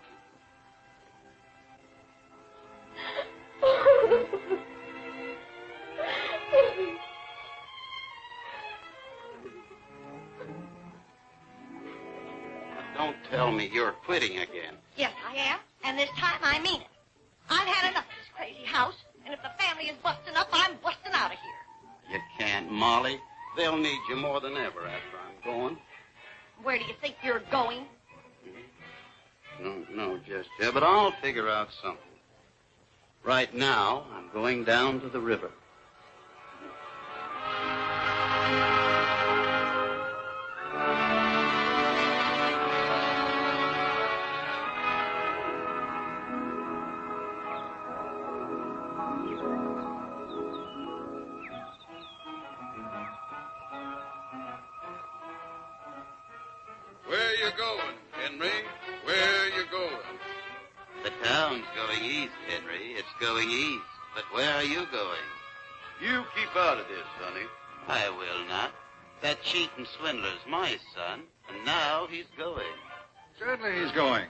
Don't tell me you're quitting again. Yes, I am, and this time I mean it. I've had enough of this crazy house, and if the family is busting up, I'm busting out of here. You can't, Molly. They'll need you more than ever after I'm gone. Where do you think you're going? No, just yet, but I'll figure out something. Right now, I'm going down to the river. Where you going, Henry? Where you going? The town's going east, Henry. It's going east. But where are you going? You keep out of this, sonny. I will not. That cheat and swindler's my son, and now he's going. Certainly he's going.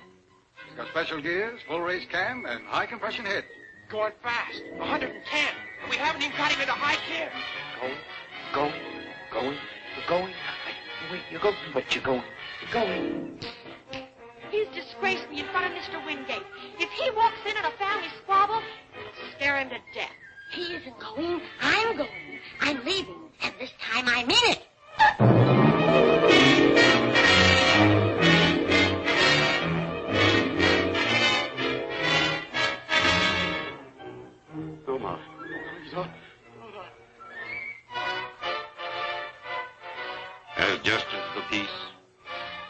He's got special gears, full race cam, and high compression head. Going fast. 110. And we haven't even got him into high gear. Going. You're going. Wait, you're going, but you're going. You're going. He's disgraced me in front of Mr. Wingate. If he walks in a family squabble, I'll scare him to death. He isn't going. I'm going. I'm leaving. And this time I mean it. Come on. As justice of the peace,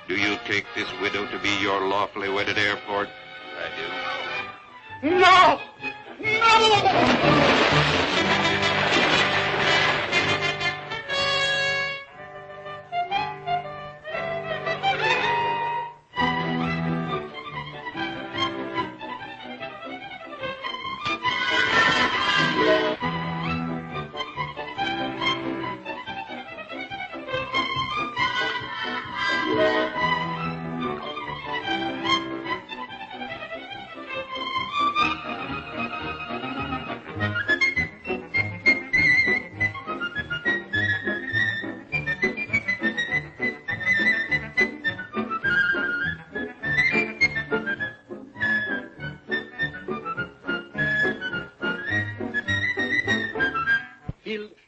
do you take this widow to be your lawfully wedded heir, Ford? I do. No! No!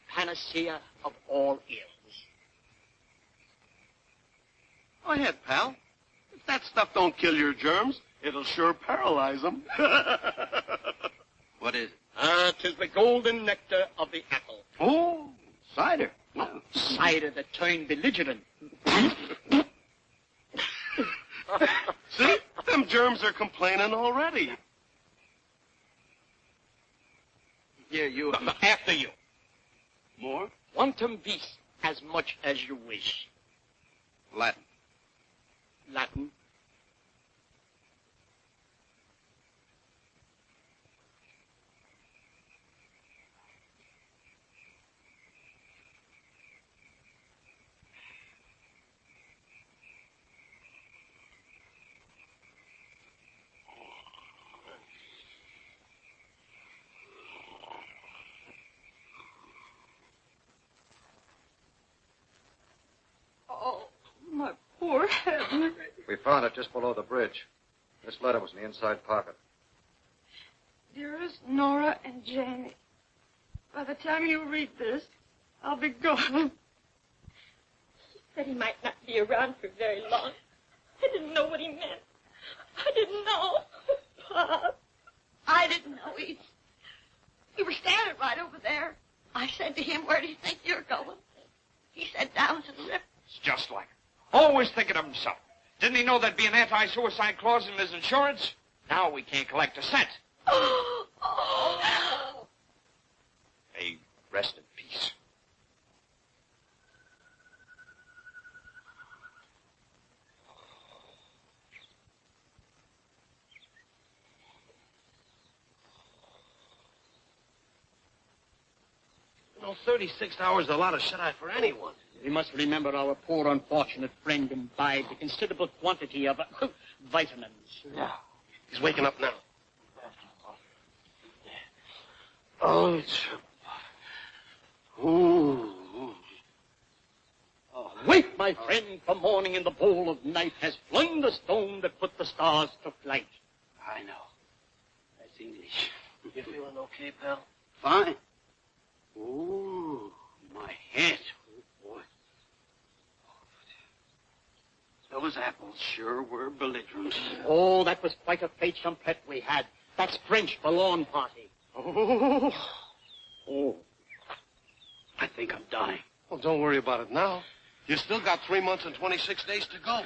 Panacea of all ills. Go ahead, pal. If that stuff don't kill your germs, it'll sure paralyze them. What is it? 'Tis the golden nectar of the apple. Oh, cider. Oh, cider that turned belligerent. See? Them germs are complaining already. Here, you. After you. More? Quantum vis, as much as you wish. Latin. Latin. Oh, my poor Henry. We found it just below the bridge. This letter was in the inside pocket. Dearest Nora and Janie, by the time you read this, I'll be gone. He said he might not be around for very long. I didn't know what he meant. I didn't know. Pop, I didn't know either. We were standing right over there. I said to him, where do you think you're going? He said, down to the river. It's just like him. Always thinking of himself. Didn't he know there'd be an anti-suicide clause in his insurance? Now we can't collect a cent. Oh. May rest in peace. Well, 36 hours is a lot of shut-eye for anyone. We must remember our poor, unfortunate friend imbibed a considerable quantity of vitamins. Yeah. He's waking up now. Oh, it's... Ooh. Wake, my friend, for morning in the bowl of night has flung the stone that put the stars to flight. I know. That's English. You feeling okay, pal? Fine. Ooh, my head. Oh, boy. Those apples sure were belligerent. Oh, that was quite a fete champetre we had. That's French for lawn party. Oh. Oh. I think I'm dying. Well, don't worry about it now. You still got 3 months and 26 days to go.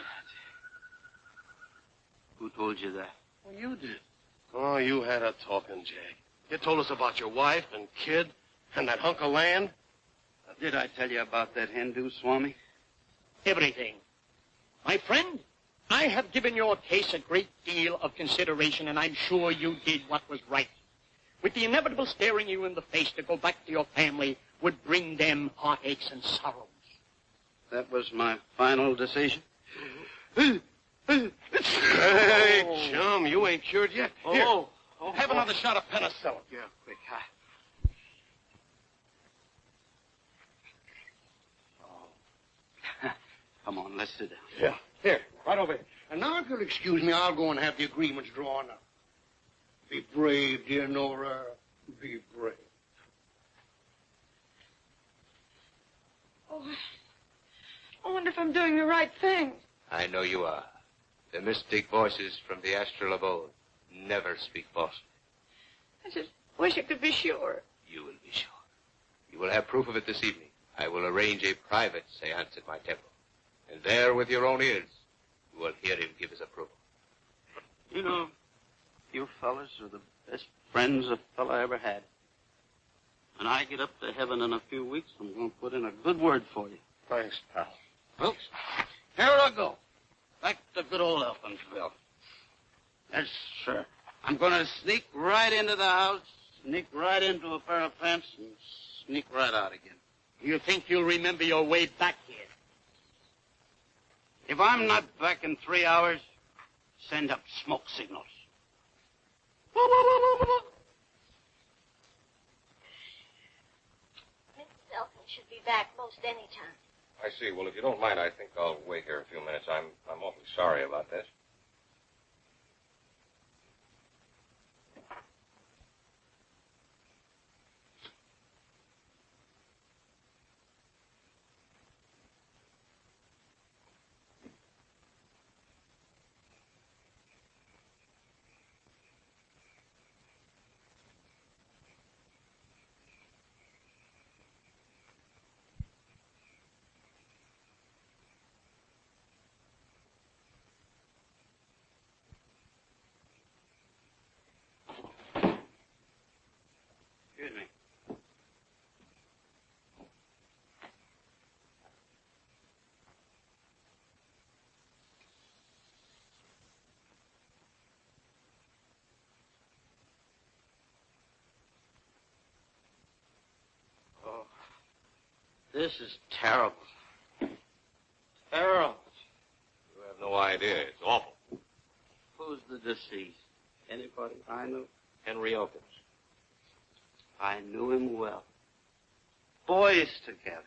Who told you that? Well, you did. Oh, you had a talking, Jag. You told us about your wife and kid and that hunk of land. Did I tell you about that Hindu, Swami? Everything. My friend, I have given your case a great deal of consideration, and I'm sure you did what was right. With the inevitable staring you in the face to go back to your family would bring them heartaches and sorrows. That was my final decision? Hey, chum, you ain't cured yet. Here, have another shot of penicillin. Yeah, quick. Come on, let's sit down. Yeah, here, right over here. And now, if you'll excuse me, I'll go and have the agreements drawn up. Be brave, dear Nora. Be brave. Oh, I wonder if I'm doing the right thing. I know you are. The mystic voices from the astral abode never speak falsely. I just wish I could be sure. You will be sure. You will have proof of it this evening. I will arrange a private seance at my temple. And there, with your own ears, you will hear him give his approval. You know, you fellas are the best friends a fella ever had. When I get up to heaven in a few weeks, I'm going to put in a good word for you. Thanks, pal. Well, here I go. Back to good old Elkinsville. Yes, sir. I'm going to sneak right into the house, sneak right into a pair of pants, and sneak right out again. You think you'll remember your way back here? If I'm not back in 3 hours, send up smoke signals. Mrs. Elkins should be back most any time. I see. Well, if you don't mind, I think I'll wait here a few minutes. I'm awfully sorry about this. Excuse me. Oh, this is terrible. Terrible. You have no idea. It's awful. Who's the deceased? Anybody I know? Henry Elkins. I knew him well. Boys together.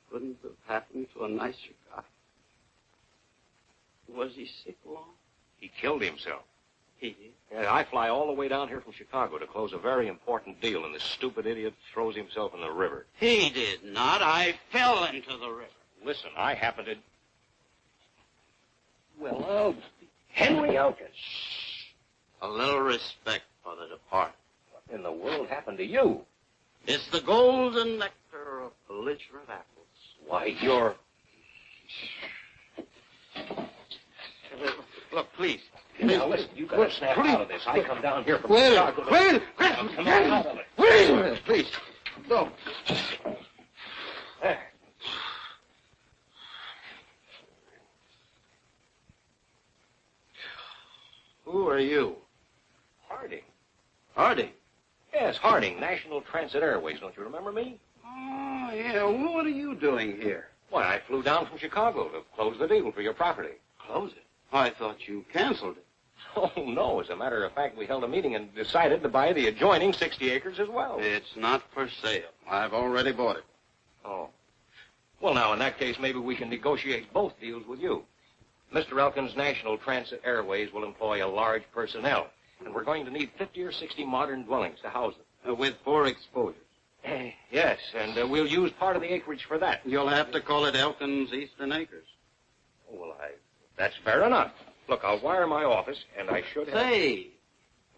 Couldn't have happened to a nicer guy. Was he sick long? He killed himself. He did. Yeah, I fly all the way down here from Chicago to close a very important deal, and this stupid idiot throws himself in the river. He did not. I fell into the river. Listen, I happen to... Well, Henry Elkins. A little respect for the departed. What in the world happened to you? It's the golden nectar of belligerent apples. Why, you're... Look, please. Now, listen, you gotta snap out of this. I come down here from Wait a Chicago. minute. Now, come on out of it. Wait a minute, please. No. There. Who are you? Harding. Harding? Yes, Harding, National Transit Airways. Don't you remember me? Oh, yeah. Well, what are you doing here? Why, I flew down from Chicago to close the deal for your property. Close it? I thought you canceled it. Oh, no. As a matter of fact, we held a meeting and decided to buy the adjoining 60 acres as well. It's not for sale. I've already bought it. Oh. Well, now, in that case, maybe we can negotiate both deals with you. Mr. Elkins' National Transit Airways will employ a large personnel, and we're going to need 50 or 60 modern dwellings to house them. With 4 exposures. Yes, and we'll use part of the acreage for that. You'll have to call it Elkins Eastern Acres. Oh, well, that's fair enough. Look, I'll wire my office, and I should have... Say,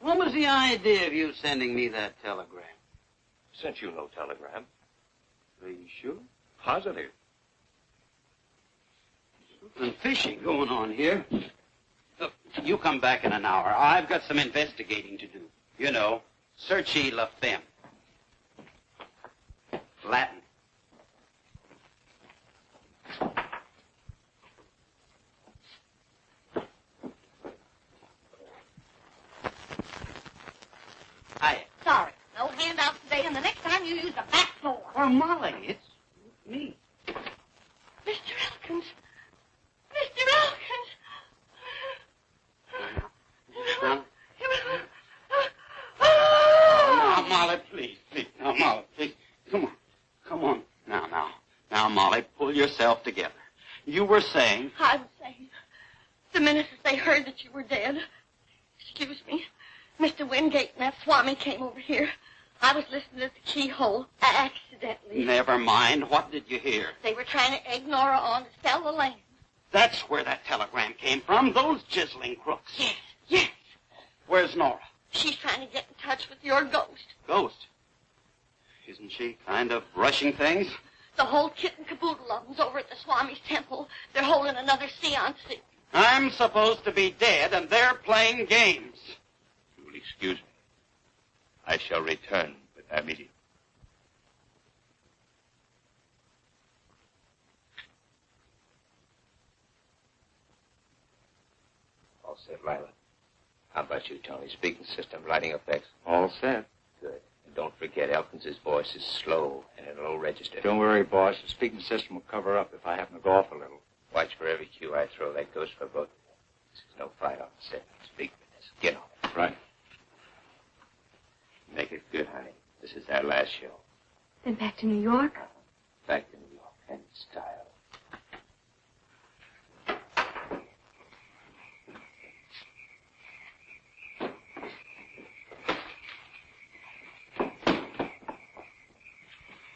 what was the idea of you sending me that telegram? Sent you no telegram. Are you sure? Positive. Something fishy going on here. Look, you come back in an hour. I've got some investigating to do. You know, searchy la femme. Latin. Hiya. Sorry. No handouts today, and the next time you use the back door. Oh, Molly, it's me. Mr. Elkins. Mr. Elkins. Now, now, Molly, please. Now, Molly, please. Come on. Now, Molly, pull yourself together. You were saying... I was saying, the minute that they heard that you were dead, excuse me, Mr. Wingate and that Swami came over here. I was listening at the keyhole, accidentally. Never mind. What did you hear? They were trying to egg Nora on to sell the land. That's where that telegram came from, those chiseling crooks. Yes. Where's Nora? She's trying to get in touch with your ghost. Ghost? Isn't she kind of rushing things? The whole kit and caboodle of them's over at the Swami's temple. They're holding another seance. I'm supposed to be dead, and they're playing games. You will excuse me. I shall return with that meeting. All set, Lila. How about you, Tony? Speaking system, lighting effects? All set. Good. And don't forget, Elkins' voice is slow and in a low register. Don't worry, boss. The speaking system will cover up if I happen to go off a little. Watch for every cue I throw. That goes for both. This is no fight on the set. Speak with us. Get on it. Right. Make it good, honey. This is our last show. Then back to New York? Back to New York and style.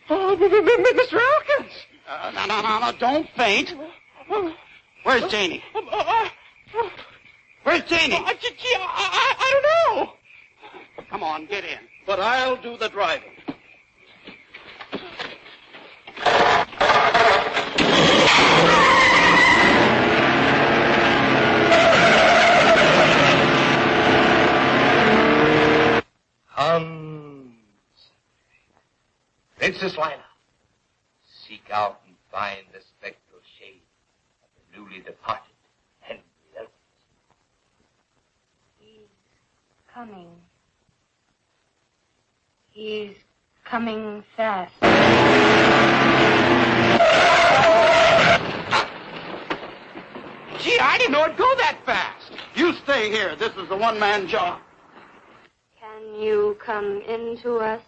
Oh, Mr. Elkins! No, don't faint. Where's Janie? Where's Janie? Gee, I don't know. Come on, get in. But I'll do the driving. Princess Lila, seek out and find the spectral shade of the newly departed Henry Elkins. He's coming. He's coming fast. Gee, I didn't know it'd go that fast. You stay here. This is a one-man job. Can you come into us?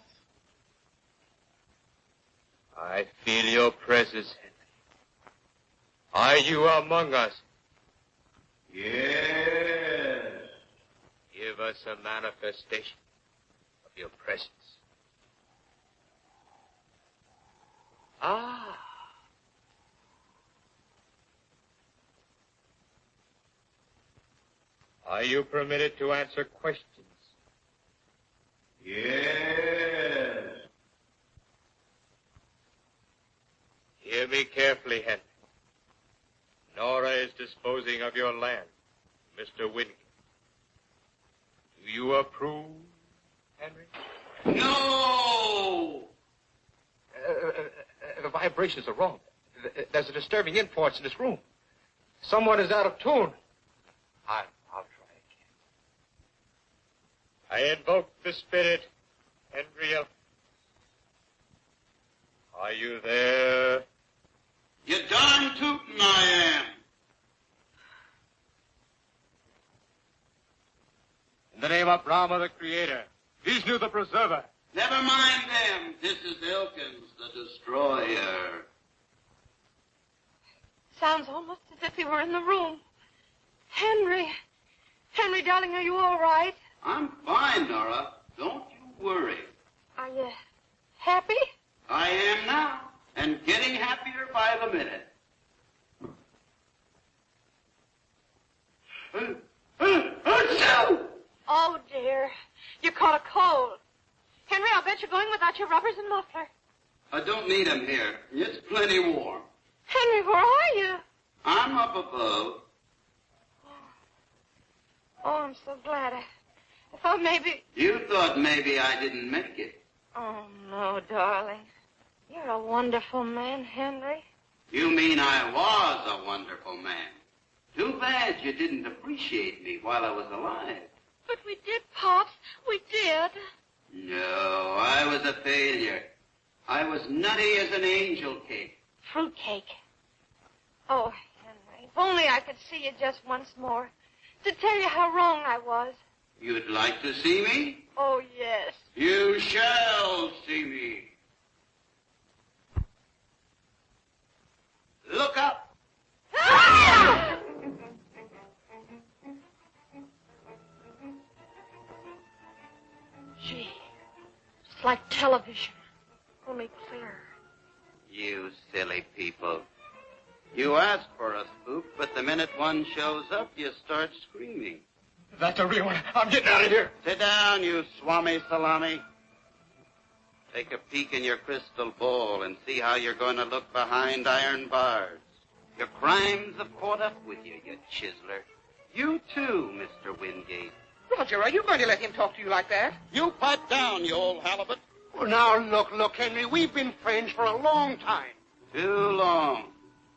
I feel your presence, Henry. Are you among us? Yes. Give us a manifestation of your presence. Ah. Are you permitted to answer questions? Yes. Hear me carefully, Henry. Nora is disposing of your land, Mr. Wingate. Do you approve, Henry? No! The vibrations are wrong. There's a disturbing influence in this room. Someone is out of tune. I'll try again. I invoke the spirit Henry Elkins. Are you there? You darn tootin' I am. In the name of Brahma, the Creator, Vishnu, the Preserver. Never mind them. This is Elkins, the Destroyer. Sounds almost as if he were in the room. Henry. Henry, darling, are you all right? I'm fine, Nora. Don't you worry. Are you happy? I am now, and getting happier by the minute. Oh, dear. You caught a cold. Henry, I'll bet you're going without your rubbers and muffler. I don't need 'em here. It's plenty warm. Henry, where are you? I'm up above. Oh, I'm so glad. I thought maybe... You thought maybe I didn't make it. Oh, no, darling. You're a wonderful man, Henry. You mean I was a wonderful man. Too bad you didn't appreciate me while I was alive. But we did, Pops. We did. No, I was a failure. I was nutty as an angel cake. Fruitcake. Oh, Henry, if only I could see you just once more to tell you how wrong I was. You'd like to see me? Oh, yes. You shall see me. Look up. Ah! Gee, it's like television, only clearer. You silly people. You ask for a spook, but the minute one shows up, you start screaming. That's a real one. I'm getting out of here. Sit down, you Swami salami. Take a peek in your crystal ball and see how you're going to look behind iron bars. Your crimes have caught up with you, you chiseler. You too, Mr. Wingate. Roger, are you going to let him talk to you like that? You pipe down, you old halibut. Well, now, look, Henry, we've been friends for a long time. Too long.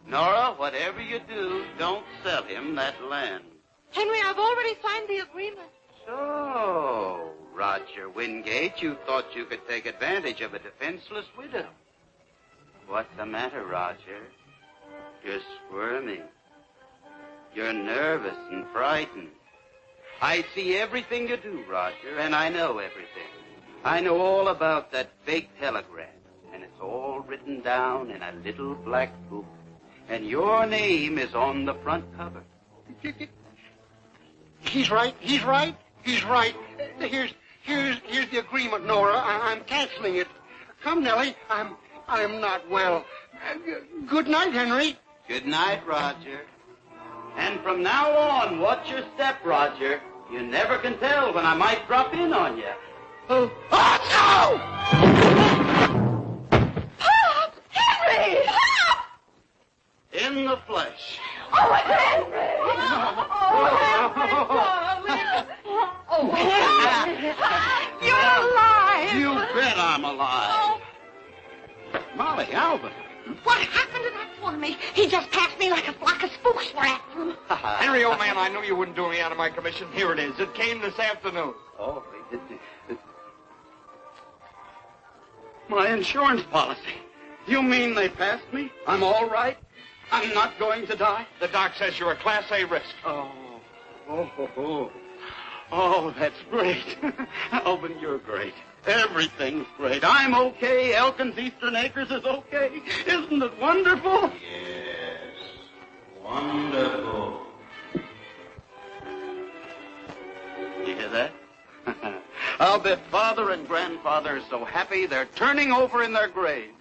Nora, whatever you do, don't sell him that land. Henry, I've already signed the agreement. So, Roger Wingate, you thought you could take advantage of a defenseless widow. What's the matter, Roger? You're squirming. You're nervous and frightened. I see everything you do, Roger, and I know everything. I know all about that fake telegram, and it's all written down in a little black book. And your name is on the front cover. He's right. Here's the agreement, Nora. I'm canceling it. Come, Nellie. I'm not well. Good night, Henry. Good night, Roger. And from now on, watch your step, Roger. You never can tell when I might drop in on you. Oh, no! Pop! Henry! Pop! In the flesh. Oh, Henry! Oh, Henry, darling! Oh, Henry! You're alive! You bet I'm alive. Molly, Alvin. What happened to that Swami? He just passed me like a flock of spooks were after him. Henry, old man, I knew you wouldn't do me out of my commission. Here it is. It came this afternoon. Oh, my insurance policy. You mean they passed me? I'm all right? I'm not going to die? The doc says you're a Class A risk. Oh, that's great. Alvin, you're great. Everything's great. I'm okay. Elkins Eastern Acres is okay. Isn't it wonderful? Yes, wonderful. You hear that? I'll bet father and grandfather are so happy they're turning over in their graves.